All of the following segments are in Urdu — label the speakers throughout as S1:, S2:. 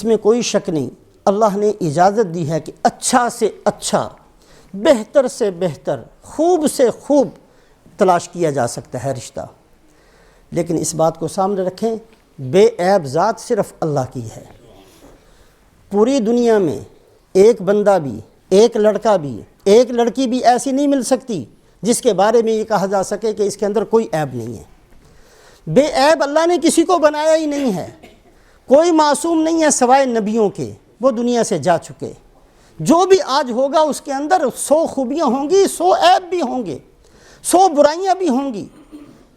S1: اس میں کوئی شک نہیں اللہ نے اجازت دی ہے کہ اچھا سے اچھا، بہتر سے بہتر، خوب سے خوب تلاش کیا جا سکتا ہے رشتہ، لیکن اس بات کو سامنے رکھیں بے عیب ذات صرف اللہ کی ہے۔ پوری دنیا میں ایک بندہ بھی، ایک لڑکا بھی، ایک لڑکی بھی ایسی نہیں مل سکتی جس کے بارے میں یہ کہا جا سکے کہ اس کے اندر کوئی عیب نہیں ہے۔ بے عیب اللہ نے کسی کو بنایا ہی نہیں ہے، کوئی معصوم نہیں ہے سوائے نبیوں کے، وہ دنیا سے جا چکے۔ جو بھی آج ہوگا اس کے اندر 100 خوبیاں ہوں گی، 100 عیب بھی ہوں گے، 100 برائیاں بھی ہوں گی۔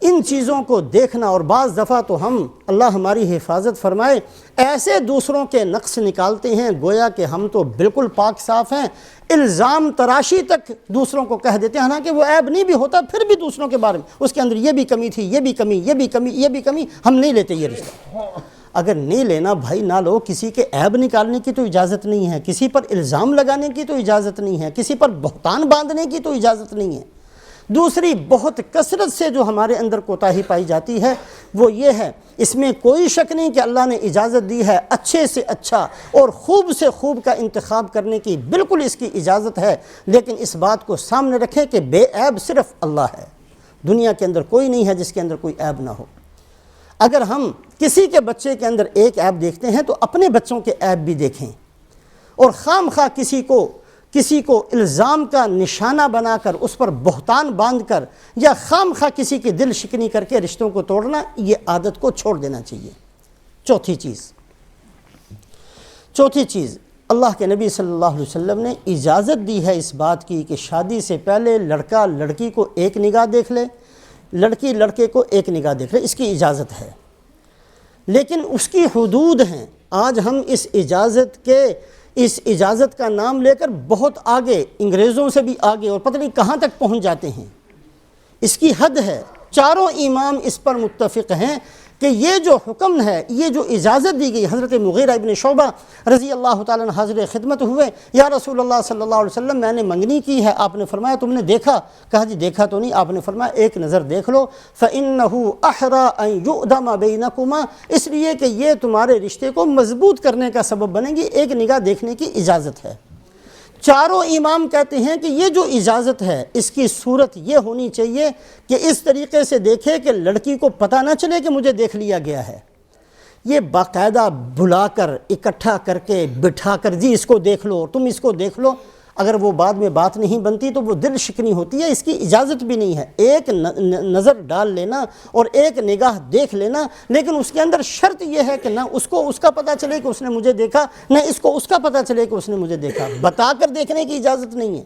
S1: ان چیزوں کو دیکھنا، اور بعض دفعہ تو ہم، اللہ ہماری حفاظت فرمائے، ایسے دوسروں کے نقص نکالتے ہیں گویا کہ ہم تو بالکل پاک صاف ہیں، الزام تراشی تک دوسروں کو کہہ دیتے ہیں، حالانکہ وہ عیب نہیں بھی ہوتا پھر بھی دوسروں کے بارے میں اس کے اندر یہ بھی کمی تھی، یہ بھی کمی، یہ بھی کمی، یہ بھی کمی، ہم نہیں لیتے یہ رشتہ۔ اگر نہیں لینا بھائی نہ لو، کسی کے عیب نکالنے کی تو اجازت نہیں ہے، کسی پر الزام لگانے کی تو اجازت نہیں ہے، کسی پر بہتان باندھنے کی تو اجازت نہیں ہے۔ دوسری بہت کثرت سے جو ہمارے اندر کوتاہی پائی جاتی ہے وہ یہ ہے، اس میں کوئی شک نہیں کہ اللہ نے اجازت دی ہے اچھے سے اچھا اور خوب سے خوب کا انتخاب کرنے کی، بالکل اس کی اجازت ہے، لیکن اس بات کو سامنے رکھیں کہ بے عیب صرف اللہ ہے، دنیا کے اندر کوئی نہیں ہے جس کے اندر کوئی عیب نہ ہو۔ اگر ہم کسی کے بچے کے اندر ایک عیب دیکھتے ہیں تو اپنے بچوں کے عیب بھی دیکھیں، اور خام خواہ کسی کو الزام کا نشانہ بنا کر اس پر بہتان باندھ کر یا خام خواہ کسی کی دل شکنی کر کے رشتوں کو توڑنا، یہ عادت کو چھوڑ دینا چاہیے۔ چوتھی چیز اللہ کے نبی صلی اللہ علیہ وسلم نے اجازت دی ہے اس بات کی کہ شادی سے پہلے لڑکا لڑکی کو ایک نگاہ دیکھ لے، لڑکی لڑکے کو ایک نگاہ دیکھ لے، اس کی اجازت ہے، لیکن اس کی حدود ہیں۔ آج ہم اس اجازت کا نام لے کر بہت آگے، انگریزوں سے بھی آگے، اور پتہ نہیں کہاں تک پہنچ جاتے ہیں۔ اس کی حد ہے، چاروں امام اس پر متفق ہیں کہ یہ جو حکم ہے، یہ جو اجازت دی گئی، حضرت مغیرہ ابن شعبہ رضی اللہ تعالیٰ عنہ حاضر خدمت ہوئے، یا رسول اللہ صلی اللہ علیہ وسلم میں نے منگنی کی ہے، آپ نے فرمایا تم نے دیکھا؟ کہا جی دیکھا تو نہیں، آپ نے فرمایا ایک نظر دیکھ لو، فَإِنَّهُ أَحْرَىٰ أَن يُؤْدَمَ بَيْنَكُمَا، اس لیے کہ یہ تمہارے رشتے کو مضبوط کرنے کا سبب بنے گی، ایک نگاہ دیکھنے کی اجازت ہے۔ چاروں امام کہتے ہیں کہ یہ جو اجازت ہے اس کی صورت یہ ہونی چاہیے کہ اس طریقے سے دیکھے کہ لڑکی کو پتہ نہ چلے کہ مجھے دیکھ لیا گیا ہے۔ یہ باقاعدہ بلا کر، اکٹھا کر کے، بٹھا کر، جی اس کو دیکھ لو، تم اس کو دیکھ لو، اگر وہ بعد میں بات نہیں بنتی تو وہ دل شکنی ہوتی ہے، اس کی اجازت بھی نہیں ہے۔ ایک نظر ڈال لینا اور ایک نگاہ دیکھ لینا، لیکن اس کے اندر شرط یہ ہے کہ نہ اس کو اس کا پتہ چلے کہ اس نے مجھے دیکھا، نہ اس کو اس کا پتہ چلے کہ اس نے مجھے دیکھا، بتا کر دیکھنے کی اجازت نہیں ہے۔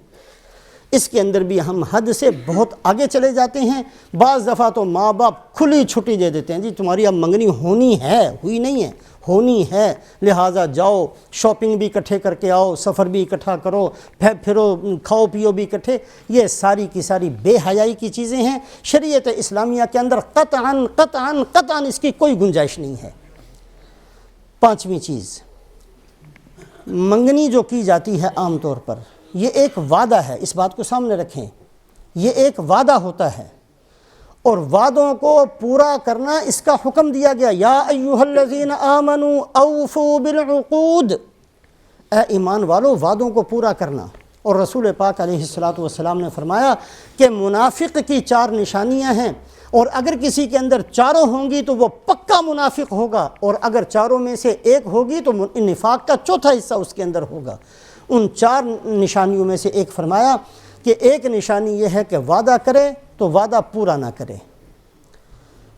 S1: اس کے اندر بھی ہم حد سے بہت آگے چلے جاتے ہیں۔ بعض دفعہ تو ماں باپ کھلی چھٹی دے دیتے ہیں، جی تمہاری اب منگنی ہونی ہے، ہوئی نہیں ہے، ہونی ہے، لہٰذا جاؤ، شاپنگ بھی اکٹھے کر کے آؤ، سفر بھی اکٹھا کرو، پھرو، کھاؤ پیو بھی اکٹھے۔ یہ ساری کی ساری بے حیائی کی چیزیں ہیں۔ شریعت اسلامیہ کے اندر قطعاً اس کی کوئی گنجائش نہیں ہے۔ پانچویں چیز، منگنی جو کی جاتی ہے عام طور پر، یہ ایک وعدہ ہے، اس بات کو سامنے رکھیں، یہ ایک وعدہ ہوتا ہے، اور وعدوں کو پورا کرنا اس کا حکم دیا گیا، یا ایھا الذین آمنوا اوفوا بالعقود، اے ایمان والو وعدوں کو پورا کرنا۔ اور رسول پاک علیہ السلام نے فرمایا کہ منافق کی 4 نشانیاں ہیں، اور اگر کسی کے اندر چاروں ہوں گی تو وہ پکا منافق ہوگا، اور اگر چاروں میں سے ایک ہوگی تو نفاق کا چوتھا حصہ اس کے اندر ہوگا۔ ان 4 نشانیوں میں سے ایک فرمایا کہ ایک نشانی یہ ہے کہ وعدہ کرے تو وعدہ پورا نہ کرے۔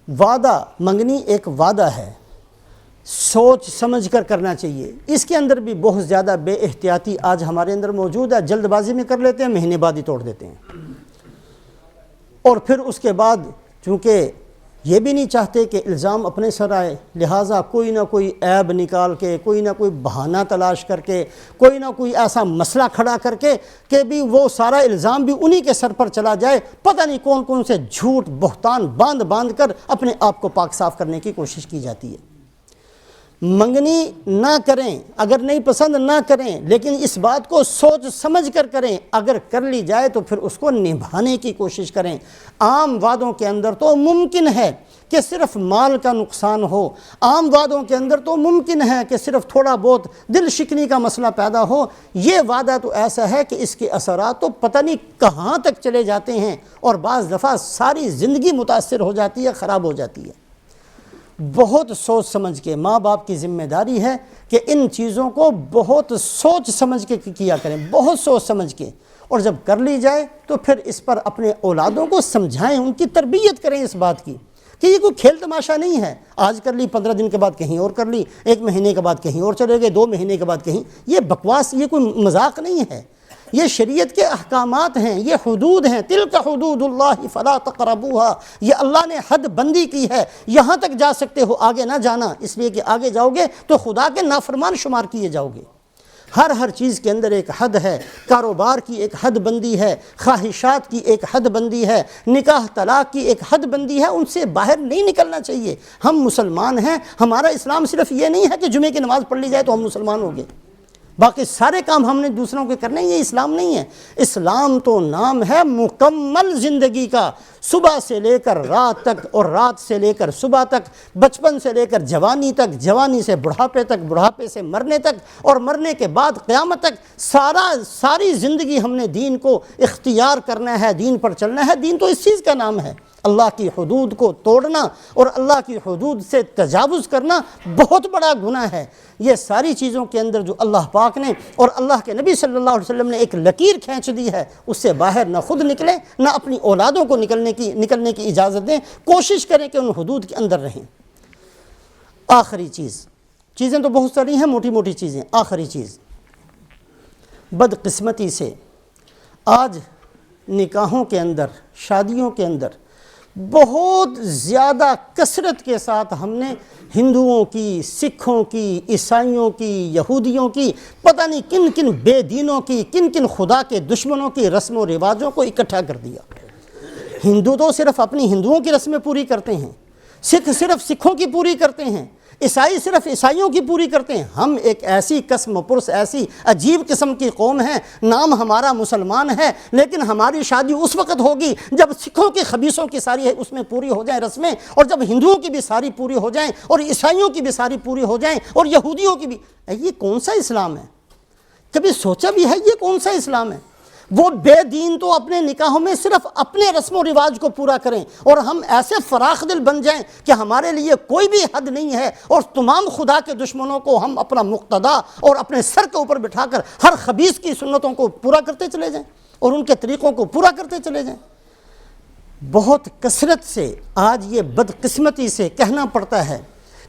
S1: وعدہ، منگنی ایک وعدہ ہے، سوچ سمجھ کر کرنا چاہیے۔ اس کے اندر بھی بہت زیادہ بے احتیاطی آج ہمارے اندر موجود ہے، جلد بازی میں کر لیتے ہیں، مہینے بعد ہی توڑ دیتے ہیں، اور پھر اس کے بعد چونکہ یہ بھی نہیں چاہتے کہ الزام اپنے سر آئے، لہٰذا کوئی نہ کوئی عیب نکال کے، کوئی نہ کوئی بہانہ تلاش کر کے، کوئی نہ کوئی ایسا مسئلہ کھڑا کر کے کہ بھی وہ سارا الزام بھی انہی کے سر پر چلا جائے، پتہ نہیں کون کون سے جھوٹ بہتان باندھ کر اپنے آپ کو پاک صاف کرنے کی کوشش کی جاتی ہے۔ منگنی نہ کریں، اگر نہیں پسند نہ کریں، لیکن اس بات کو سوچ سمجھ کر کریں، اگر کر لی جائے تو پھر اس کو نبھانے کی کوشش کریں۔ عام وعدوں کے اندر تو ممکن ہے کہ صرف مال کا نقصان ہو، عام وعدوں کے اندر تو ممکن ہے کہ صرف تھوڑا بہت دل شکنی کا مسئلہ پیدا ہو، یہ وعدہ تو ایسا ہے کہ اس کے اثرات تو پتہ نہیں کہاں تک چلے جاتے ہیں، اور بعض دفعہ ساری زندگی متاثر ہو جاتی ہے، خراب ہو جاتی ہے۔ بہت سوچ سمجھ کے، ماں باپ کی ذمہ داری ہے کہ ان چیزوں کو بہت سوچ سمجھ کے کیا کریں، بہت سوچ سمجھ کے، اور جب کر لی جائے تو پھر اس پر اپنے اولادوں کو سمجھائیں، ان کی تربیت کریں اس بات کی کہ یہ کوئی کھیل تماشا نہیں ہے، آج کر لی 15 دن کے بعد کہیں اور کر لی، 1 مہینے کے بعد کہیں اور چلے گئے، 2 مہینے کے بعد کہیں، یہ بکواس، یہ کوئی مذاق نہیں ہے، یہ شریعت کے احکامات ہیں، یہ حدود ہیں۔ تلک حدود اللہ فلا تقربوها، یہ اللہ نے حد بندی کی ہے، یہاں تک جا سکتے ہو، آگے نہ جانا، اس لیے کہ آگے جاؤ گے تو خدا کے نافرمان شمار کیے جاؤ گے۔ ہر چیز کے اندر ایک حد ہے، کاروبار کی ایک حد بندی ہے، خواہشات کی ایک حد بندی ہے، نکاح طلاق کی ایک حد بندی ہے، ان سے باہر نہیں نکلنا چاہیے۔ ہم مسلمان ہیں، ہمارا اسلام صرف یہ نہیں ہے کہ جمعے کی نماز پڑھ لی جائے تو ہم مسلمان ہو گئے، باقی سارے کام ہم نے دوسروں کے کرنے ہیں، یہ اسلام نہیں ہے۔ اسلام تو نام ہے مکمل زندگی کا، صبح سے لے کر رات تک، اور رات سے لے کر صبح تک، بچپن سے لے کر جوانی تک، جوانی سے بڑھاپے تک، بڑھاپے سے مرنے تک، اور مرنے کے بعد قیامت تک، ساری زندگی ہم نے دین کو اختیار کرنا ہے، دین پر چلنا ہے۔ دین تو اس چیز کا نام ہے۔ اللہ کی حدود کو توڑنا اور اللہ کی حدود سے تجاوز کرنا بہت بڑا گناہ ہے۔ یہ ساری چیزوں کے اندر جو اللہ پاک نے اور اللہ کے نبی صلی اللہ علیہ وسلم نے ایک لکیر کھینچ دی ہے، اس سے باہر نہ خود نکلیں، نہ اپنی اولادوں کو نکلنے کی اجازت دیں، کوشش کریں کہ ان حدود کے اندر رہیں۔ آخری چیزیں تو بہت ساری ہیں، موٹی موٹی چیزیں۔ آخری چیز، بدقسمتی سے آج نکاحوں کے اندر، شادیوں کے اندر بہت زیادہ کثرت کے ساتھ ہم نے ہندوؤں کی، سکھوں کی، عیسائیوں کی، یہودیوں کی، پتہ نہیں کن کن بے دینوں کی، کن کن خدا کے دشمنوں کی رسم و رواجوں کو اکٹھا کر دیا۔ ہندو تو صرف اپنی ہندوؤں کی رسمیں پوری کرتے ہیں، سکھ صرف سکھوں کی پوری کرتے ہیں، عیسائی صرف عیسائیوں کی پوری کرتے ہیں۔ ہم ایک ایسی قسم پرس، ایسی عجیب قسم کی قوم ہیں، نام ہمارا مسلمان ہے، لیکن ہماری شادی اس وقت ہوگی جب سکھوں کی خبیثوں کی ساری اس میں پوری ہو جائیں رسمیں، اور جب ہندوؤں کی بھی ساری پوری ہو جائیں، اور عیسائیوں کی بھی ساری پوری ہو جائیں، اور یہودیوں کی بھی۔ یہ کون سا اسلام ہے؟ کبھی سوچا بھی ہے یہ کون سا اسلام ہے؟ وہ بے دین تو اپنے نکاحوں میں صرف اپنے رسم و رواج کو پورا کریں، اور ہم ایسے فراخ دل بن جائیں کہ ہمارے لیے کوئی بھی حد نہیں ہے، اور تمام خدا کے دشمنوں کو ہم اپنا مقتدا اور اپنے سر کے اوپر بٹھا کر ہر خبیث کی سنتوں کو پورا کرتے چلے جائیں، اور ان کے طریقوں کو پورا کرتے چلے جائیں۔ بہت کثرت سے آج یہ بدقسمتی سے کہنا پڑتا ہے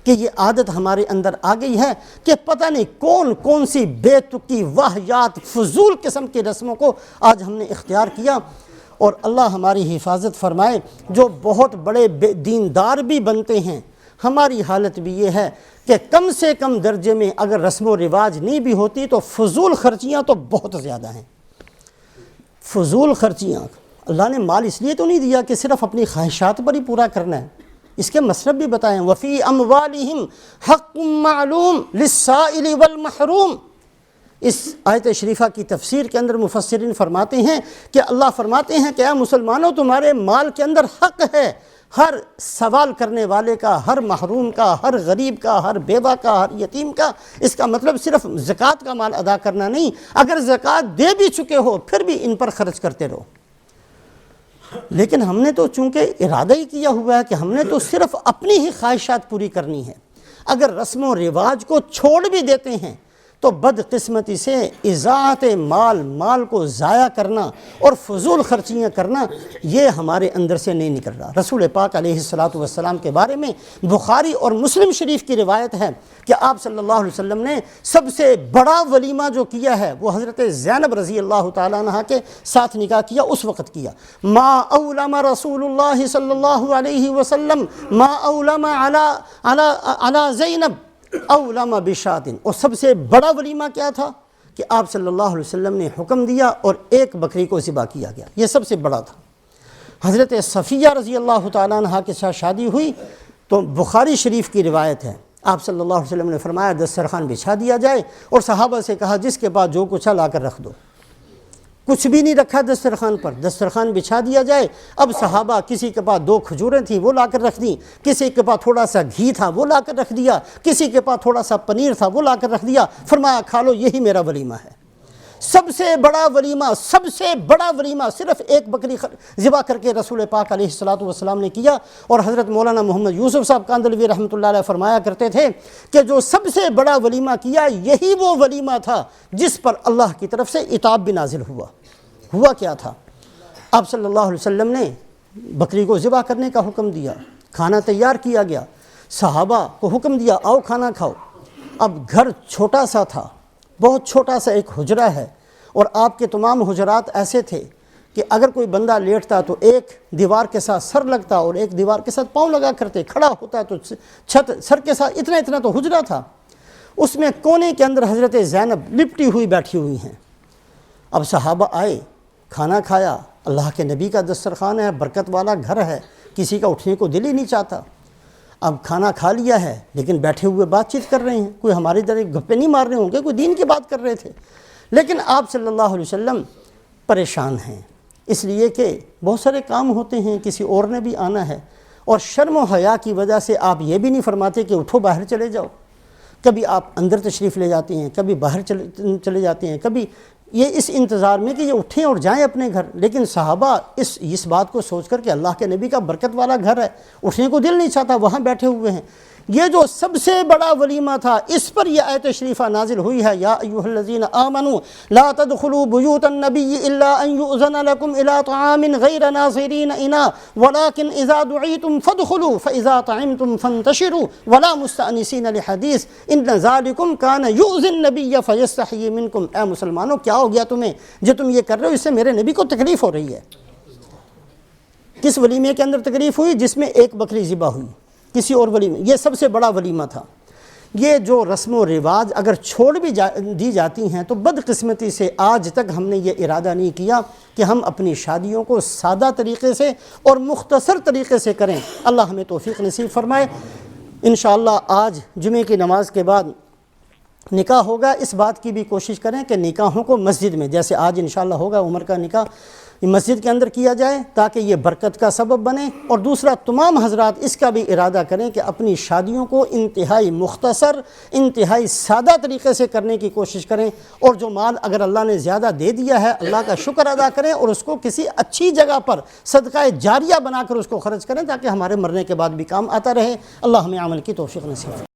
S1: کہ یہ عادت ہمارے اندر آ گئی ہے کہ پتہ نہیں کون کون سی بے تکی واہیات فضول قسم کی رسموں کو آج ہم نے اختیار کیا، اور اللہ ہماری حفاظت فرمائے۔ جو بہت بڑے دیندار بھی بنتے ہیں، ہماری حالت بھی یہ ہے کہ کم سے کم درجے میں اگر رسم و رواج نہیں بھی ہوتی تو فضول خرچیاں تو بہت زیادہ ہیں۔ فضول خرچیاں، اللہ نے مال اس لیے تو نہیں دیا کہ صرف اپنی خواہشات پر ہی پورا کرنا ہے، اس کے مصرف بھی بتائیں۔ وفی اموالہم حق معلوم للسائل والمحروم۔ اس آیت شریفہ کی تفسیر کے اندر مفسرین فرماتے ہیں کہ اللہ فرماتے ہیں کہ اے مسلمانوں، تمہارے مال کے اندر حق ہے، ہر سوال کرنے والے کا، ہر محروم کا، ہر غریب کا، ہر بیوہ کا، ہر یتیم کا۔ اس کا مطلب صرف زکوٰۃ کا مال ادا کرنا نہیں، اگر زکوٰۃ دے بھی چکے ہو پھر بھی ان پر خرچ کرتے رہو۔ لیکن ہم نے تو چونکہ ارادہ ہی کیا ہوا ہے کہ ہم نے تو صرف اپنی ہی خواہشات پوری کرنی ہے، اگر رسم و رواج کو چھوڑ بھی دیتے ہیں تو بدقسمتی سے اضاعت مال کو ضائع کرنا اور فضول خرچیاں کرنا یہ ہمارے اندر سے نہیں نکل رہا۔ رسول پاک علیہ الصلاۃ والسلام کے بارے میں بخاری اور مسلم شریف کی روایت ہے کہ آپ صلی اللہ علیہ وسلم نے سب سے بڑا ولیمہ جو کیا ہے وہ حضرت زینب رضی اللہ تعالیٰ عنہ کے ساتھ نکاح کیا، اس وقت کیا۔ ما اولم رسول اللہ صلی اللہ علیہ وسلم ما اولم علی زینب اولم بشاتن۔ اور سب سے بڑا ولیمہ کیا تھا کہ آپ صلی اللہ علیہ وسلم نے حکم دیا اور ایک بکری کو ذبح کیا گیا، یہ سب سے بڑا تھا۔ حضرت صفیہ رضی اللہ تعالیٰ عنہ کے ساتھ شادی ہوئی تو بخاری شریف کی روایت ہے آپ صلی اللہ علیہ وسلم نے فرمایا دسترخوان بچھا دیا جائے، اور صحابہ سے کہا جس کے پاس جو کچھ ہے لا کر رکھ دو۔ کچھ بھی نہیں رکھا دسترخوان پر، دسترخوان بچھا دیا جائے۔ اب صحابہ کسی کے پاس 2 کھجوریں تھیں وہ لا کر رکھ دیں، کسی کے پاس تھوڑا سا گھی تھا وہ لا کر رکھ دیا، کسی کے پاس تھوڑا سا پنیر تھا وہ لا کر رکھ دیا، فرمایا کھا لو، یہی میرا ولیمہ ہے۔ سب سے بڑا ولیمہ صرف ایک بکری ذبح کر کے رسول پاک علیہ الصلوۃ نے کیا۔ اور حضرت مولانا محمد یوسف صاحب کاندھلوی رحمۃ اللہ علیہ فرمایا کرتے تھے کہ جو سب سے بڑا ولیمہ کیا یہی وہ ولیمہ تھا جس پر اللہ کی طرف سے عتاب بھی نازل ہوا کیا تھا؟ آپ صلی اللہ علیہ وسلم نے بکری کو ذبح کرنے کا حکم دیا، کھانا تیار کیا گیا، صحابہ کو حکم دیا آؤ کھانا کھاؤ۔ اب گھر چھوٹا سا تھا، بہت چھوٹا سا ایک حجرہ ہے، اور آپ کے تمام حجرات ایسے تھے کہ اگر کوئی بندہ لیٹتا تو ایک دیوار کے ساتھ سر لگتا اور ایک دیوار کے ساتھ پاؤں لگا کرتے، کھڑا ہوتا تو چھت سر کے ساتھ، اتنا تو حجرہ تھا۔ اس میں کونے کے اندر حضرت زینب لپٹی ہوئی بیٹھی ہوئی ہیں۔ اب صحابہ آئے، کھانا کھایا، اللہ کے نبی کا دسترخوان ہے، برکت والا گھر ہے، کسی کا اٹھنے کو دل ہی نہیں چاہتا۔ اب کھانا کھا لیا ہے لیکن بیٹھے ہوئے بات چیت کر رہے ہیں، کوئی ہماری طرح گپے نہیں مار رہے ہوں گے، کوئی دین کی بات کر رہے تھے، لیکن آپ صلی اللہ علیہ وسلم پریشان ہیں، اس لیے کہ بہت سارے کام ہوتے ہیں، کسی اور نے بھی آنا ہے، اور شرم و حیا کی وجہ سے آپ یہ بھی نہیں فرماتے کہ اٹھو باہر چلے جاؤ۔ کبھی آپ اندر تشریف لے جاتے ہیں، کبھی باہر چلے جاتے ہیں، کبھی یہ اس انتظار میں کہ یہ اٹھیں اور جائیں اپنے گھر، لیکن صحابہ اس بات کو سوچ کر کہ اللہ کے نبی کا برکت والا گھر ہے، اٹھنے کو دل نہیں چاہتا، وہاں بیٹھے ہوئے ہیں۔ یہ جو سب سے بڑا ولیمہ تھا، اس پر یہ آیت شریفہ نازل ہوئی ہے، یا ایھا الذین آمنوا لا تدخلوا بیوت النبی الا ان یؤذن لکم الی طعام غیر ناظرین اناء ولکن اذا دعیتم فادخلوا فاذا طعمتم فانتشروا ولا مستأنسین لحدیث ان ذلکم کان یؤذی النبی فیستحیی منکم۔ اے مسلمانوں کیا ہو گیا تمہیں جو تم یہ کر رہے ہو؟ اس سے میرے نبی کو تکلیف ہو رہی ہے۔ کس ولیمے کے اندر تکلیف ہوئی؟ جس میں ایک بکری ذبح ہوئی، کسی اور ولیمے، یہ سب سے بڑا ولیمہ تھا۔ یہ جو رسم و رواج اگر چھوڑ بھی دی جاتی ہیں تو بدقسمتی سے آج تک ہم نے یہ ارادہ نہیں کیا کہ ہم اپنی شادیوں کو سادہ طریقے سے اور مختصر طریقے سے کریں۔ اللہ ہمیں توفیق نصیب فرمائے۔ انشاءاللہ آج جمعے کی نماز کے بعد نکاح ہوگا، اس بات کی بھی کوشش کریں کہ نکاحوں کو مسجد میں، جیسے آج انشاءاللہ ہوگا عمر کا نکاح، مسجد کے اندر کیا جائے تاکہ یہ برکت کا سبب بنے۔ اور دوسرا، تمام حضرات اس کا بھی ارادہ کریں کہ اپنی شادیوں کو انتہائی مختصر، انتہائی سادہ طریقے سے کرنے کی کوشش کریں، اور جو مال اگر اللہ نے زیادہ دے دیا ہے اللہ کا شکر ادا کریں، اور اس کو کسی اچھی جگہ پر صدقہ جاریہ بنا کر اس کو خرچ کریں تاکہ ہمارے مرنے کے بعد بھی کام آتا رہے۔ اللہ ہمیں عمل کی توفیق نصیب فرمائے۔